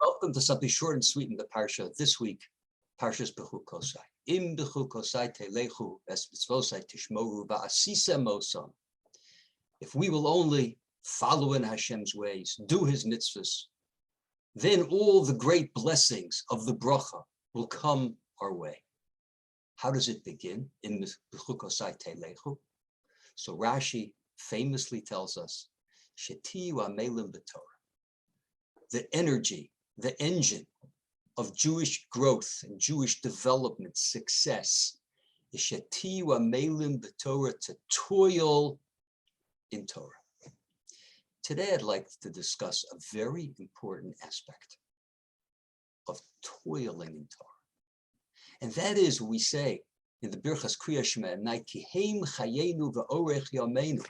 Welcome to something short and sweet in the Parsha this week, Parshas Bechukosai. Im Bechukosai telechu es mitzvosai tishmoru va'asisa mosam. If we will only follow in Hashem's ways, do His mitzvahs, then all the great blessings of the bracha will come our way. How does it begin? In Bechukosai telechu. So Rashi famously tells us, Shetiyu amelim b'Torah. The energy, the engine of Jewish growth and Jewish development, success, is Shetiyu amelim b'Torah, to toil in Torah. Today, I'd like to discuss a very important aspect of toiling in Torah. And that is what we say in the Birchas Kriya Shema at night, Ki heim chayenu v'orech yameinu.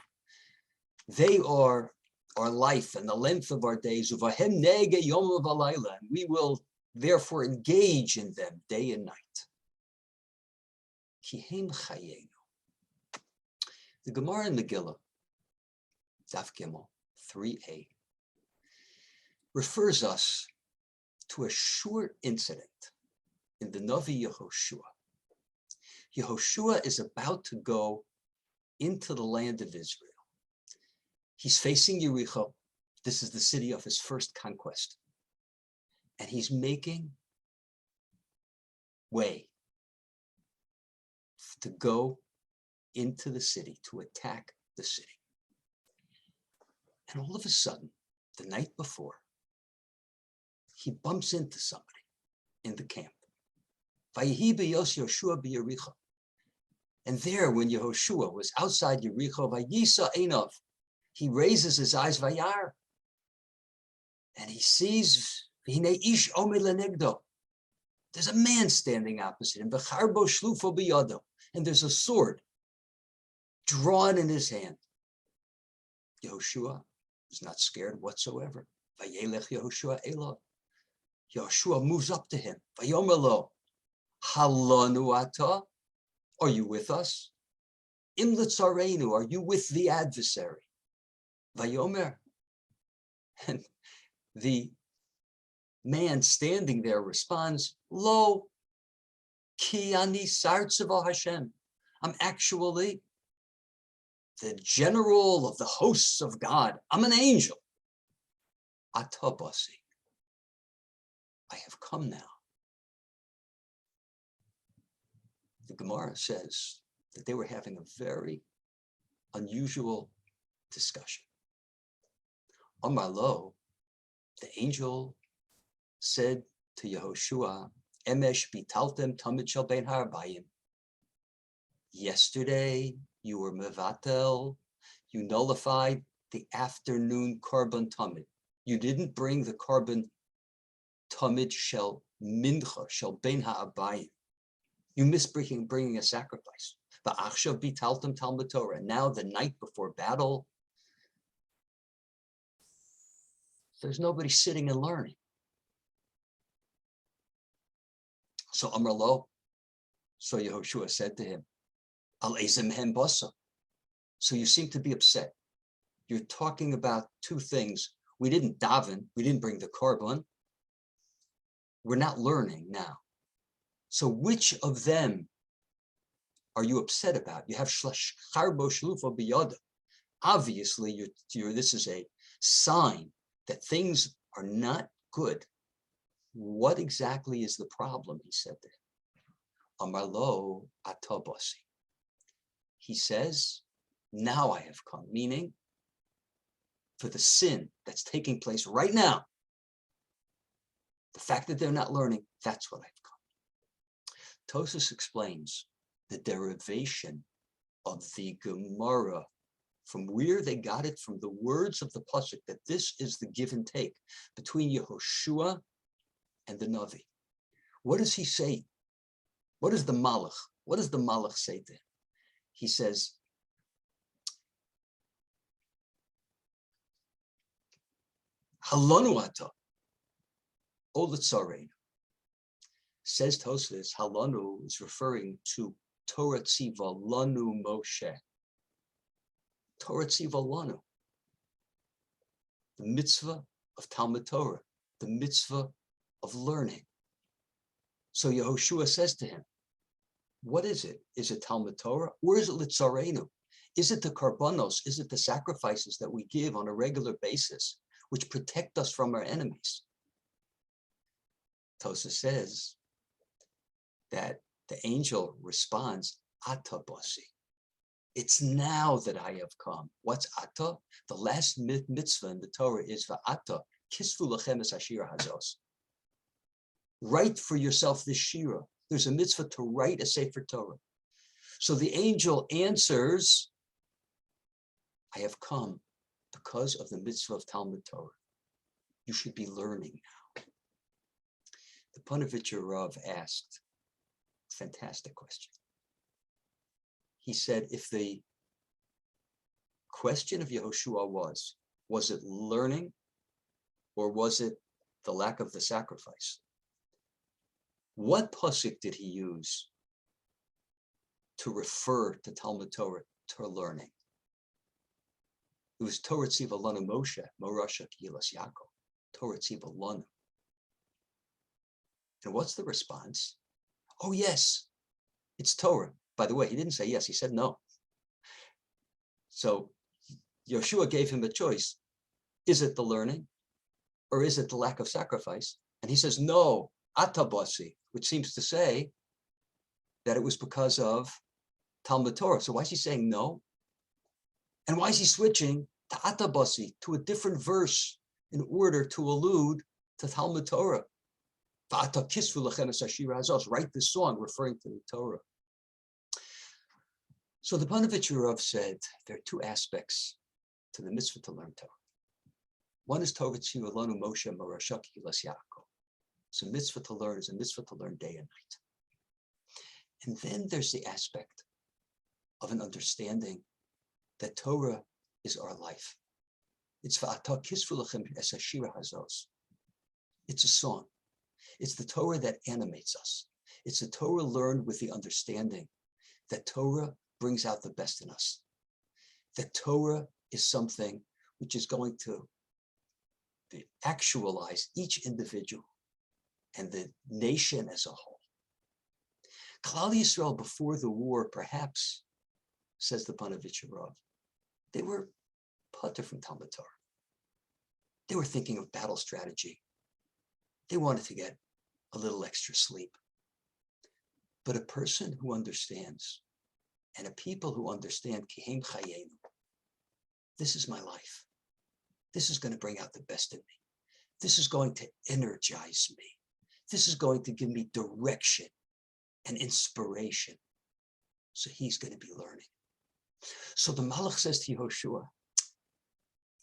They are our life and the length of our days. Uvahem nege yom v'alayla. And we will therefore engage in them day and night. Ki heim chayenu. The Gemara in Megillah, Daf Gimel 3a, refers us to a short incident in the Navi Yehoshua. Yehoshua is about to go into the land of Israel. He's facing Yericho. This is the city of his first conquest. And he's making way to go into the city, to attack the city. And all of a sudden, the night before, he bumps into somebody in the camp. Vayihi b'yos Yehoshua b'Yericho. And there, when Yehoshua was outside Yericho, Vayisa Einav, he raises his eyes, Vayar, and he sees, V'hinei ish omed lenegdo. There's a man standing opposite him, V'charbo shlufo b'yado, and there's a sword drawn in his hand. Yehoshua is not scared whatsoever. Vayelech Yehoshua Elov. Yehoshua moves up to him. Vayomer lo, halanu ata. Are you with us? Im litzarenu, are you with the adversary? Vayomer. And the man standing there responds, Lo, ki ani sartzeva Hashem. I'm actually the general of the hosts of God. I'm an angel. Atabasi. I have come now. The Gemara says that they were having a very unusual discussion. Amar lo, the angel said to Yehoshua, Emesh bitaltem tamid shel bein harabayim. Yesterday you were mevatel, you nullified the afternoon korban tamid. You didn't bring the korban tamid shel mincha shel bein harabayim. You missed bringing a sacrifice. Va'achshav bitaltem talmud Torah. Now, the night before battle, there's nobody sitting and learning. So Amar lo, so Yehoshua said to him, Al ezem hem basa. So you seem to be upset. You're talking about two things. We didn't daven. We didn't bring the korban. We're not learning now. So which of them are you upset about? You have charbo shlufa biyada. Obviously, this is a sign that things are not good. What exactly is the problem? He said to him. Amar lo atabasi. He says, now I have come, meaning for the sin that's taking place right now, the fact that they're not learning, that's what I've come. Tosfos explains the derivation of the Gemara, from where they got it, from the words of the pasuk, that this is the give and take between Yehoshua and the Navi. What does he say? What is the Malach? What does the Malach say to him? He says, Halanu ata, o l'tzareinu. Says Tosfos, Halanu is referring to Torah Tziva Lanu Moshe. Torah Tziva Lanu. The mitzvah of Talmud Torah, the mitzvah of learning. So Yehoshua says to him, what is it? Is it Talmud Torah or is it Litzarenu? Is it the karbanos? Is it the sacrifices that we give on a regular basis, which protect us from our enemies? Tosa says that the angel responds, Ata basi. It's now that I have come. What's Ata? The last mitzvah in the Torah is Va'ata, kisvu lachem es hashira hazos. Write for yourself this shira. There's a mitzvah to write a Sefer Torah. So the angel answers, I have come because of the mitzvah of Talmud Torah. You should be learning now. The Panovitcher Rav asked a fantastic question. He said, if the question of Yehoshua was it learning or was it the lack of the sacrifice? What pasuk did he use to refer to Talmud Torah, to learning? It was Torah Tziva Lanu Moshe, Morasha Kilas Yaakov, Torah Tziva Lanu. And what's the response? Oh, yes, it's Torah. By the way, he didn't say yes, he said no. So Yehoshua gave him a choice. Is it the learning or is it the lack of sacrifice? And he says, no, atabasi, which seems to say that it was because of Talmud Torah. So why is he saying no? And why is he switching to atabasi, to a different verse in order to allude to Talmud Torah? Write this song referring to the Torah. So the Panovitcher Rav said there are two aspects to the mitzvah to learn Torah. One is Torah Tziva Lanu Moshe Morasha Kilas Yaakov. It's a mitzvah to learn, it's a mitzvah to learn day and night. And then there's the aspect of an understanding that Torah is our life. It's Va'ata kisvu lachem es hashira hazos. It's a song. It's the Torah that animates us. It's the Torah learned with the understanding that Torah brings out the best in us. That Torah is something which is going to actualize each individual and the nation as a whole. Klal Yisrael before the war, perhaps, says the Panovitcher Rav, they were putter from Talmud Torah. They were thinking of battle strategy. They wanted to get a little extra sleep. But a person who understands, and a people who understand, Kihem Chayenu, this is my life. This is going to bring out the best in me. This is going to energize me. This is going to give me direction and inspiration. So he's going to be learning. So the Malach says to Yehoshua,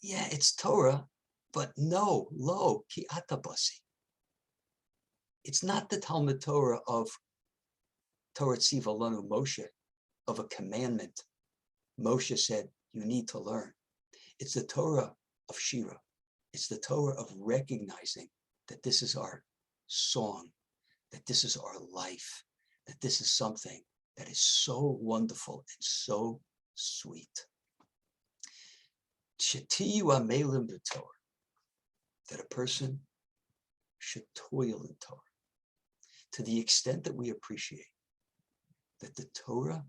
yeah, it's Torah, but no, lo, ki atabasi. It's not the Talmud Torah of Torah Tziva Lanu Moshe, of a commandment. Moshe said, you need to learn. It's the Torah of Shira. It's the Torah of recognizing that this is our song, that this is our life, that this is something that is so wonderful and so sweet. Shetiyu amelim b'Torah, that a person should toil in Torah to the extent that we appreciate that the Torah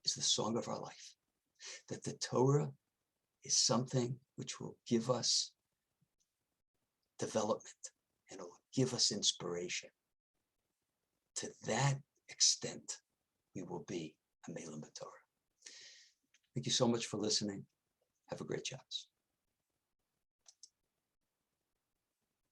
is the song of our life, that the Torah is something which will give us development and it will give us inspiration. To that extent, we will be a Melim B'Torah. Thank you so much for listening. Have a great Shabbos.